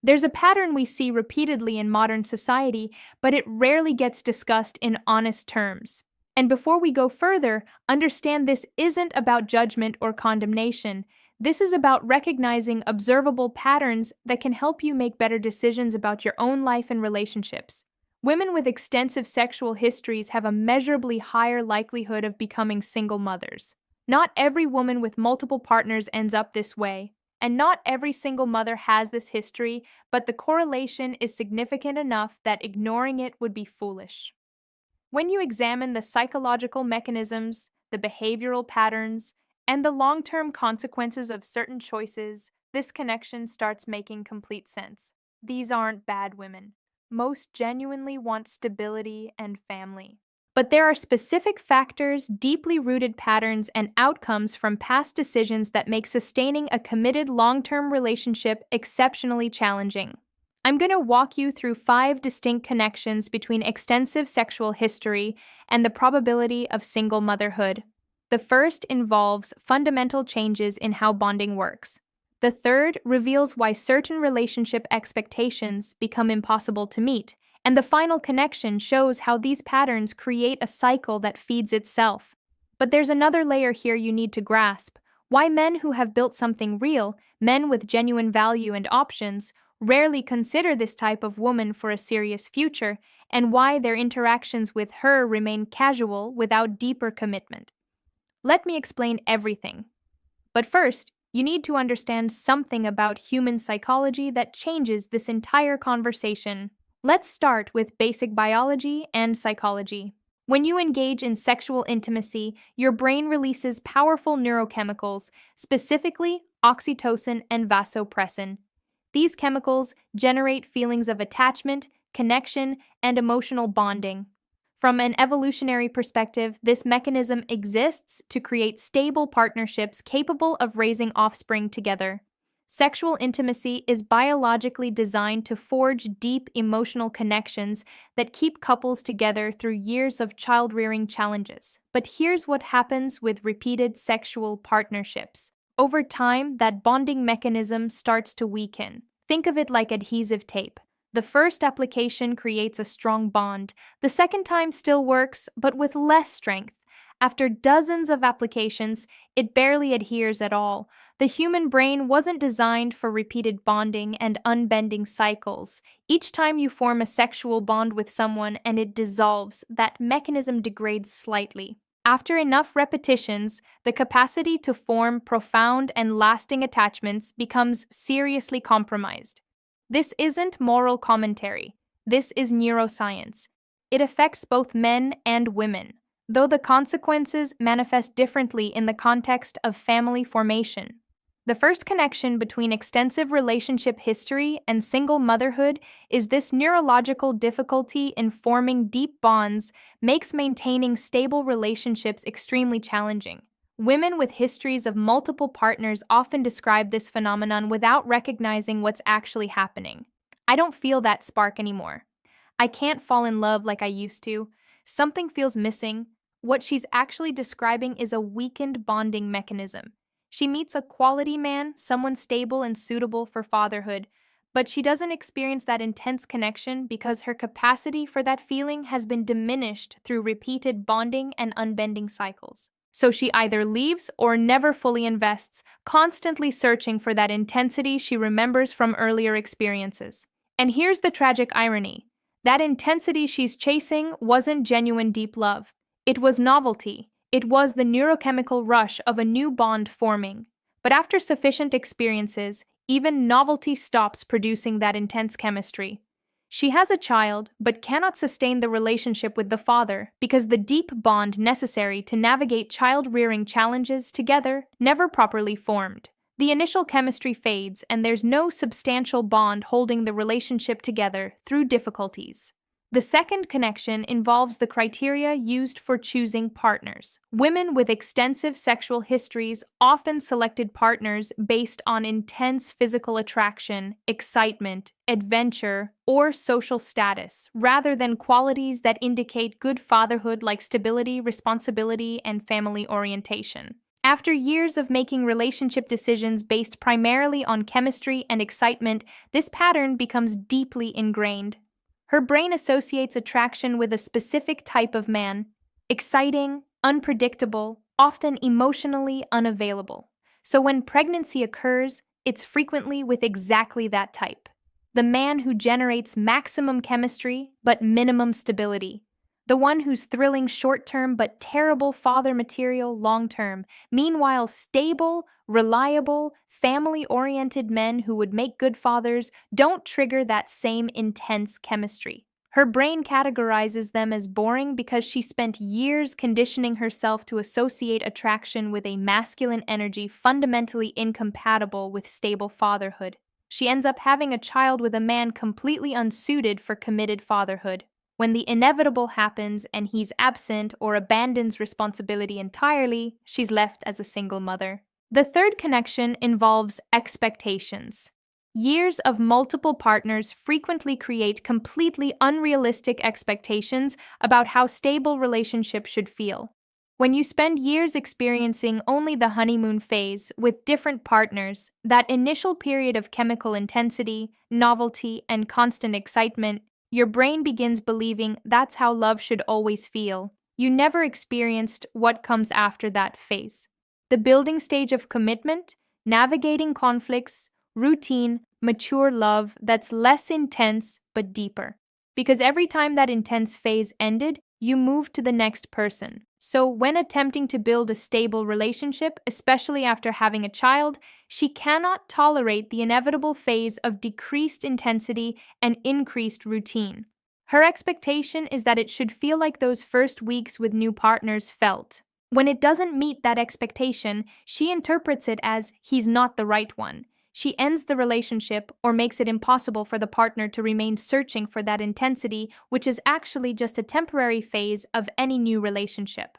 There's a pattern we see repeatedly in modern society, but it rarely gets discussed in honest terms. And before we go further, understand this isn't about judgment or condemnation. This is about recognizing observable patterns that can help you make better decisions about your own life and relationships. Women with extensive sexual histories have a measurably higher likelihood of becoming single mothers. Not every woman with multiple partners ends up this way, and not every single mother has this history, but the correlation is significant enough that ignoring it would be foolish. When you examine the psychological mechanisms, the behavioral patterns, and the long term consequences of certain choices, this connection starts making complete sense. These aren't bad women. Most genuinely want stability and family. But there are specific factors, deeply rooted patterns, and outcomes from past decisions that make sustaining a committed long term relationship exceptionally challenging. I'm going to walk you through 5 distinct connections between extensive sexual history and the probability of single motherhood. The first involves fundamental changes in how bonding works. The third reveals why certain relationship expectations become impossible to meet. And the final connection shows how these patterns create a cycle that feeds itself. But there's another layer here you need to grasp: why men who have built something real, men with genuine value and options, rarely consider this type of woman for a serious future, and why their interactions with her remain casual without deeper commitment. Let me explain everything. But first, you need to understand something about human psychology that changes this entire conversation. Let's start with basic biology and psychology. When you engage in sexual intimacy, your brain releases powerful neurochemicals, specifically oxytocin and vasopressin. These chemicals generate feelings of attachment, connection, and emotional bonding. From an evolutionary perspective, this mechanism exists to create stable partnerships capable of raising offspring together. Sexual intimacy is biologically designed to forge deep emotional connections that keep couples together through years of child-rearing challenges. But here's what happens with repeated sexual partnerships. Over time, that bonding mechanism starts to weaken. Think of it like adhesive tape. The first application creates a strong bond. The second time still works, but with less strength. After dozens of applications, it barely adheres at all. The human brain wasn't designed for repeated bonding and unbending cycles. Each time you form a sexual bond with someone and it dissolves, that mechanism degrades slightly. After enough repetitions, the capacity to form profound and lasting attachments becomes seriously compromised. This isn't moral commentary. This is neuroscience. It affects both men and women, though the consequences manifest differently in the context of family formation. The first connection between extensive relationship history and single motherhood is this neurological difficulty in forming deep bonds makes maintaining stable relationships extremely challenging. Women with histories of multiple partners often describe this phenomenon without recognizing what's actually happening. I don't feel that spark anymore. I can't fall in love like I used to. Something feels missing. What she's actually describing is a weakened bonding mechanism. She meets a quality man, someone stable and suitable for fatherhood, but she doesn't experience that intense connection because her capacity for that feeling has been diminished through repeated bonding and unbending cycles. So she either leaves or never fully invests, constantly searching for that intensity she remembers from earlier experiences. And here's the tragic irony: that intensity she's chasing wasn't genuine deep love. It was novelty. It was the neurochemical rush of a new bond forming. But after sufficient experiences, even novelty stops producing that intense chemistry. She has a child, but cannot sustain the relationship with the father because the deep bond necessary to navigate child-rearing challenges together never properly formed. The initial chemistry fades, and there's no substantial bond holding the relationship together through difficulties. The second connection involves the criteria used for choosing partners. Women with extensive sexual histories often selected partners based on intense physical attraction, excitement, adventure, or social status, rather than qualities that indicate good fatherhood like stability, responsibility, and family orientation. After years of making relationship decisions based primarily on chemistry and excitement, this pattern becomes deeply ingrained. Her brain associates attraction with a specific type of man: exciting, unpredictable, often emotionally unavailable. So when pregnancy occurs, it's frequently with exactly that type: the man who generates maximum chemistry but minimum stability, the one who's thrilling short term but terrible father material long term. Meanwhile, stable, reliable, family oriented men who would make good fathers don't trigger that same intense chemistry. Her brain categorizes them as boring because she spent years conditioning herself to associate attraction with a masculine energy fundamentally incompatible with stable fatherhood. She ends up having a child with a man completely unsuited for committed fatherhood. When the inevitable happens and he's absent or abandons responsibility entirely, she's left as a single mother. The third connection involves expectations. Years of multiple partners frequently create completely unrealistic expectations about how stable relationships should feel. When you spend years experiencing only the honeymoon phase with different partners, that initial period of chemical intensity, novelty, and constant excitement, your brain begins believing that's how love should always feel. You never experienced what comes after that phase: the building stage of commitment, navigating conflicts, routine, mature love that's less intense but deeper. Because every time that intense phase ended, you moved to the next person. So, when attempting to build a stable relationship, especially after having a child, she cannot tolerate the inevitable phase of decreased intensity and increased routine. Her expectation is that it should feel like those first weeks with new partners felt. When it doesn't meet that expectation, she interprets it as he's not the right one. She ends the relationship or makes it impossible for the partner to remain searching for that intensity, which is actually just a temporary phase of any new relationship.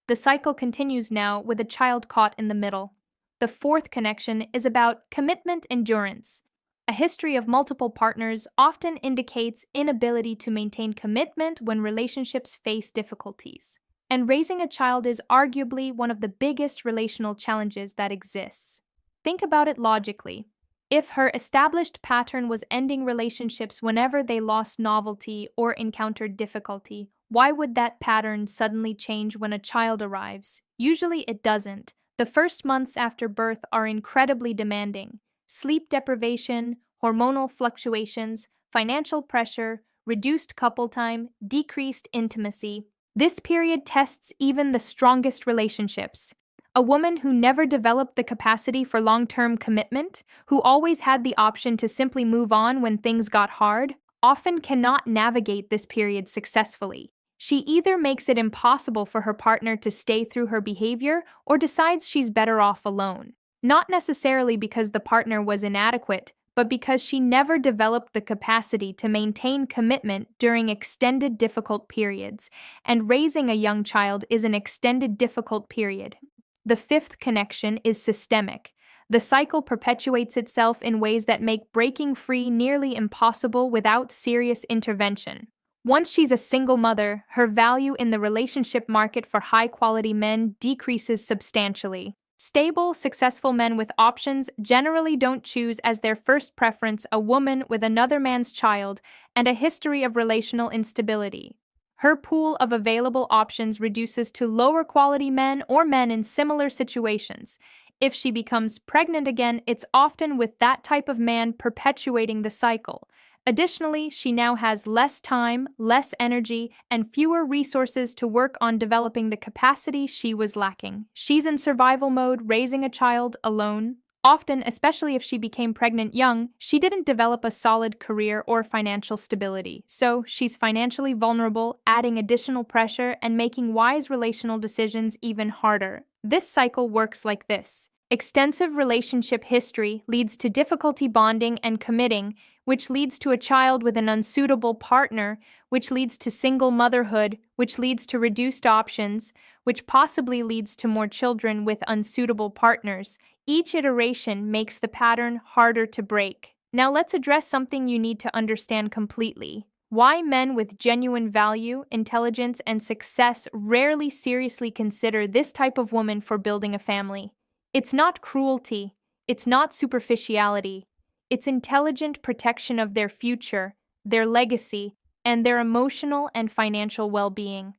The cycle continues now with a child caught in the middle. The fourth connection is about commitment endurance. A history of multiple partners often indicates inability to maintain commitment when relationships face difficulties. And raising a child is arguably one of the biggest relational challenges that exists. Think about it logically. If her established pattern was ending relationships whenever they lost novelty or encountered difficulty, why would that pattern suddenly change when a child arrives? Usually it doesn't. The first months after birth are incredibly demanding. Sleep deprivation, hormonal fluctuations, financial pressure, reduced couple time, decreased intimacy. This period tests even the strongest relationships. A woman who never developed the capacity for long-term commitment, who always had the option to simply move on when things got hard, often cannot navigate this period successfully. She either makes it impossible for her partner to stay through her behavior or decides she's better off alone. Not necessarily because the partner was inadequate, but because she never developed the capacity to maintain commitment during extended difficult periods, and raising a young child is an extended difficult period. The fifth connection is systemic. The cycle perpetuates itself in ways that make breaking free nearly impossible without serious intervention. Once she's a single mother, her value in the relationship market for high-quality men decreases substantially. Stable, successful men with options generally don't choose as their first preference a woman with another man's child and a history of relational instability. Her pool of available options reduces to lower quality men or men in similar situations. If she becomes pregnant again, it's often with that type of man perpetuating the cycle. Additionally, she now has less time, less energy, and fewer resources to work on developing the capacity she was lacking. She's in survival mode, raising a child alone. Often, especially if she became pregnant young, she didn't develop a solid career or financial stability, so she's financially vulnerable, adding additional pressure and making wise relational decisions even harder. This cycle works like this. Extensive relationship history leads to difficulty bonding and committing, which leads to a child with an unsuitable partner, which leads to single motherhood, which leads to reduced options, which possibly leads to more children with unsuitable partners. Each iteration makes the pattern harder to break. Now let's address something you need to understand completely. Why men with genuine value, intelligence, and success rarely seriously consider this type of woman for building a family. It's not cruelty, it's not superficiality, it's intelligent protection of their future, their legacy, and their emotional and financial well being.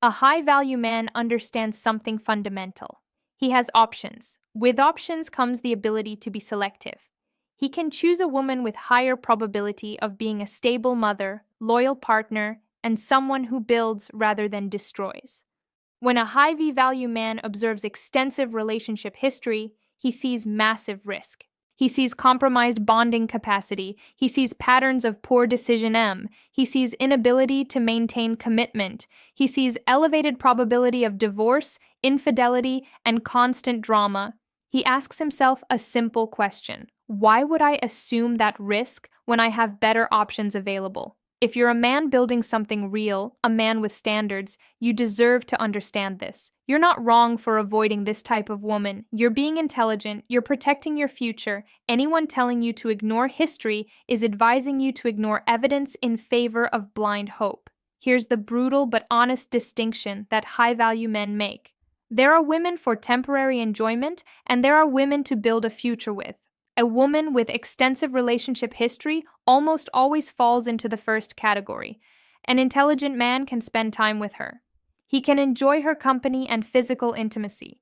A high value man understands something fundamental. He has options. With options comes the ability to be selective. He can choose a woman with higher probability of being a stable mother, loyal partner, and someone who builds rather than destroys. When a high V value man observes extensive relationship history, he sees massive risk. He sees compromised bonding capacity. He sees patterns of poor decision M. He sees inability to maintain commitment. He sees elevated probability of divorce, infidelity, and constant drama. He asks himself a simple question: why would I assume that risk when I have better options available? If you're a man building something real, a man with standards, you deserve to understand this. You're not wrong for avoiding this type of woman. You're being intelligent, you're protecting your future. Anyone telling you to ignore history is advising you to ignore evidence in favor of blind hope. Here's the brutal but honest distinction that high-value men make. There are women for temporary enjoyment, and there are women to build a future with. A woman with extensive relationship history almost always falls into the first category. An intelligent man can spend time with her. He can enjoy her company and physical intimacy.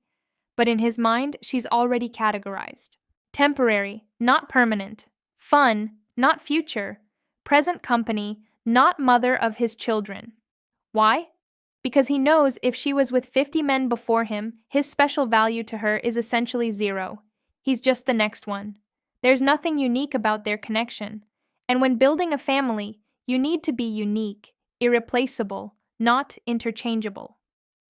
But in his mind, she's already categorized. Temporary, not permanent. Fun, not future. Present company, not mother of his children. Why? Because he knows if she was with 50 men before him, his special value to her is essentially zero. He's just the next one. There's nothing unique about their connection. And when building a family, you need to be unique, irreplaceable, not interchangeable.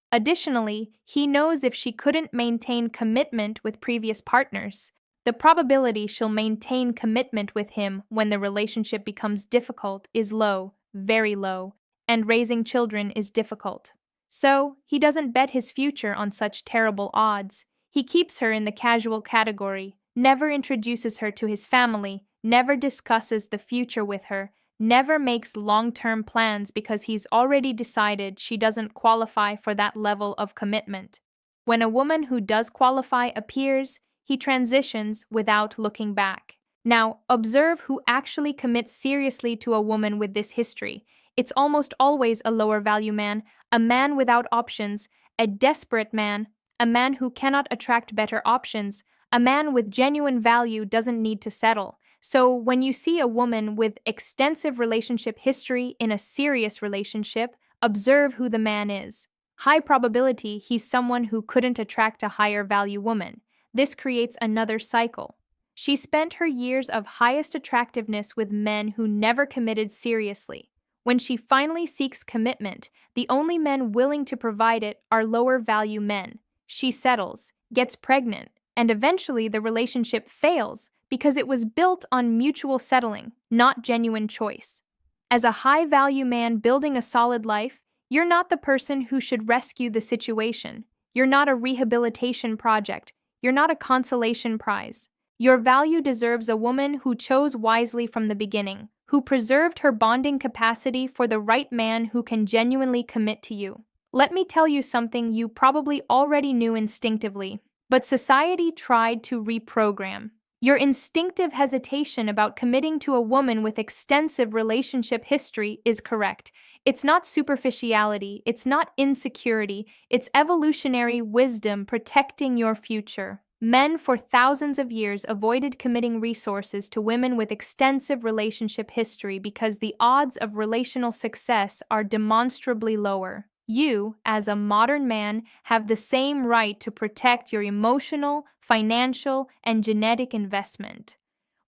Additionally, he knows if she couldn't maintain commitment with previous partners, the probability she'll maintain commitment with him when the relationship becomes difficult is low, very low, and raising children is difficult. So, he doesn't bet his future on such terrible odds. He keeps her in the casual category, never introduces her to his family, never discusses the future with her, never makes long-term plans because he's already decided she doesn't qualify for that level of commitment. When a woman who does qualify appears, he transitions without looking back. Now, observe who actually commits seriously to a woman with this history. It's almost always a lower value man, a man without options, a desperate man, a man who cannot attract better options. A man with genuine value doesn't need to settle. So when you see a woman with extensive relationship history in a serious relationship, observe who the man is. High probability he's someone who couldn't attract a higher value woman. This creates another cycle. She spent her years of highest attractiveness with men who never committed seriously. When she finally seeks commitment, the only men willing to provide it are lower value men. She settles, gets pregnant, and eventually the relationship fails because it was built on mutual settling, not genuine choice. As a high-value man building a solid life, you're not the person who should rescue the situation. You're not a rehabilitation project. You're not a consolation prize. Your value deserves a woman who chose wisely from the beginning, who preserved her bonding capacity for the right man who can genuinely commit to you. Let me tell you something you probably already knew instinctively, but society tried to reprogram. Your instinctive hesitation about committing to a woman with extensive relationship history is correct. It's not superficiality, it's not insecurity, it's evolutionary wisdom protecting your future. Men for thousands of years avoided committing resources to women with extensive relationship history because the odds of relational success are demonstrably lower. You, as a modern man, have the same right to protect your emotional, financial, and genetic investment.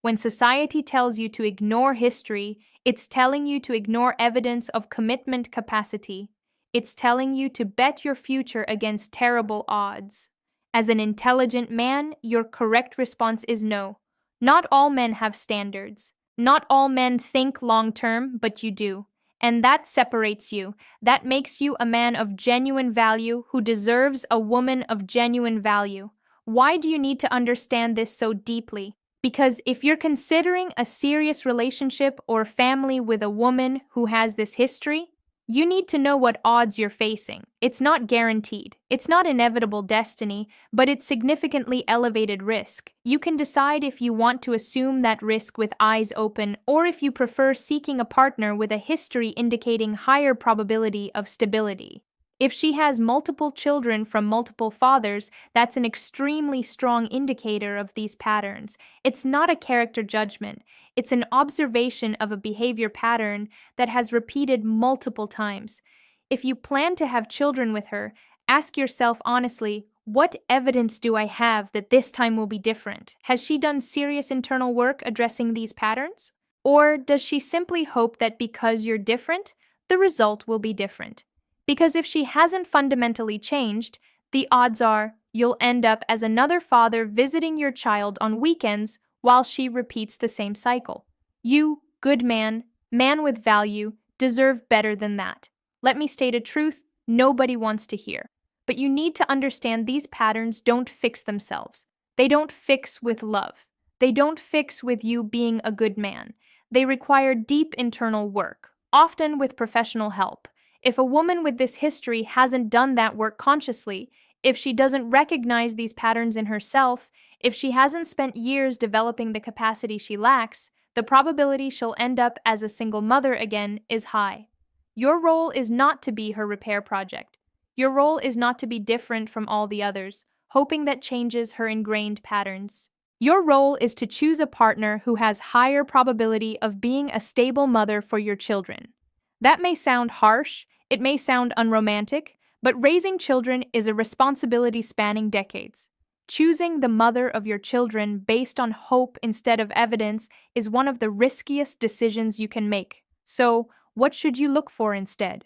When society tells you to ignore history, it's telling you to ignore evidence of commitment capacity. It's telling you to bet your future against terrible odds. As an intelligent man, your correct response is no. Not all men have standards. Not all men think long-term, but you do. And that separates you. That makes you a man of genuine value who deserves a woman of genuine value. Why do you need to understand this so deeply? Because if you're considering a serious relationship or family with a woman who has this history, you need to know what odds you're facing. It's not guaranteed. It's not inevitable destiny, but it's significantly elevated risk. You can decide if you want to assume that risk with eyes open or if you prefer seeking a partner with a history indicating higher probability of stability. If she has multiple children from multiple fathers, that's an extremely strong indicator of these patterns. It's not a character judgment, it's an observation of a behavior pattern that has repeated multiple times. If you plan to have children with her, ask yourself honestly, what evidence do I have that this time will be different? Has she done serious internal work addressing these patterns? Or does she simply hope that because you're different, the result will be different? Because if she hasn't fundamentally changed, the odds are you'll end up as another father visiting your child on weekends while she repeats the same cycle. You, good man, man with value, deserve better than that. Let me state a truth nobody wants to hear. But you need to understand these patterns don't fix themselves. They don't fix with love. They don't fix with you being a good man. They require deep internal work, often with professional help. If a woman with this history hasn't done that work consciously, if she doesn't recognize these patterns in herself, if she hasn't spent years developing the capacity she lacks, the probability she'll end up as a single mother again is high. Your role is not to be her repair project. Your role is not to be different from all the others, hoping that changes her ingrained patterns. Your role is to choose a partner who has higher probability of being a stable mother for your children. That may sound harsh, it may sound unromantic, but raising children is a responsibility spanning decades. Choosing the mother of your children based on hope instead of evidence is one of the riskiest decisions you can make. So, what should you look for instead?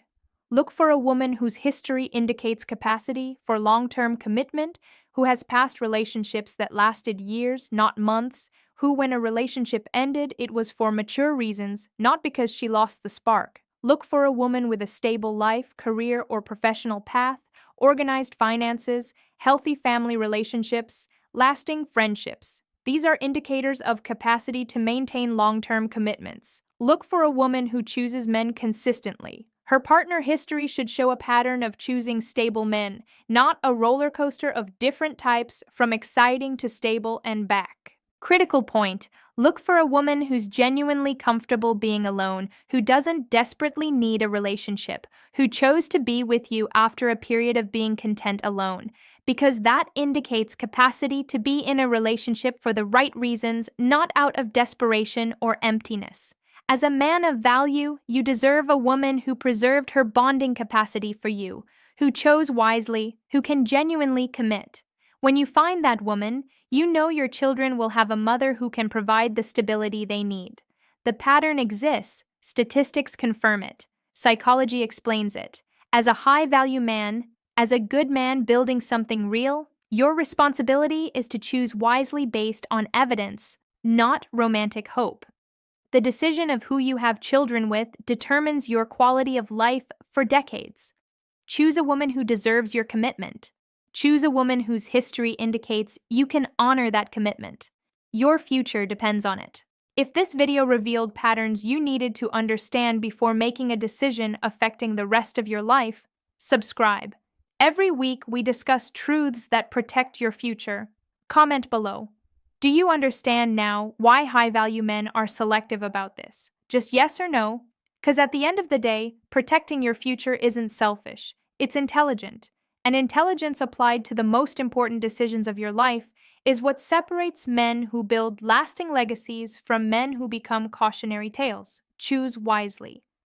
Look for a woman whose history indicates capacity for long-term commitment, who has past relationships that lasted years, not months, who, when a relationship ended, it was for mature reasons, not because she lost the spark. Look for a woman with a stable life, career, or professional path, organized finances, healthy family relationships, lasting friendships. These are indicators of capacity to maintain long-term commitments. Look for a woman who chooses men consistently. Her partner history should show a pattern of choosing stable men, not a roller coaster of different types from exciting to stable and back. Critical point. Look for a woman who's genuinely comfortable being alone, who doesn't desperately need a relationship, who chose to be with you after a period of being content alone, because that indicates capacity to be in a relationship for the right reasons, not out of desperation or emptiness. As a man of value, you deserve a woman who preserved her bonding capacity for you, who chose wisely, who can genuinely commit. When you find that woman, you know your children will have a mother who can provide the stability they need. The pattern exists, statistics confirm it, psychology explains it. As a high-value man, as a good man building something real, your responsibility is to choose wisely based on evidence, not romantic hope. The decision of who you have children with determines your quality of life for decades. Choose a woman who deserves your commitment. Choose a woman whose history indicates you can honor that commitment. Your future depends on it. If this video revealed patterns you needed to understand before making a decision affecting the rest of your life, subscribe. Every week we discuss truths that protect your future. Comment below. Do you understand now why high-value men are selective about this? Just yes or no? Because at the end of the day, protecting your future isn't selfish. It's intelligent. And intelligence applied to the most important decisions of your life is what separates men who build lasting legacies from men who become cautionary tales. Choose wisely.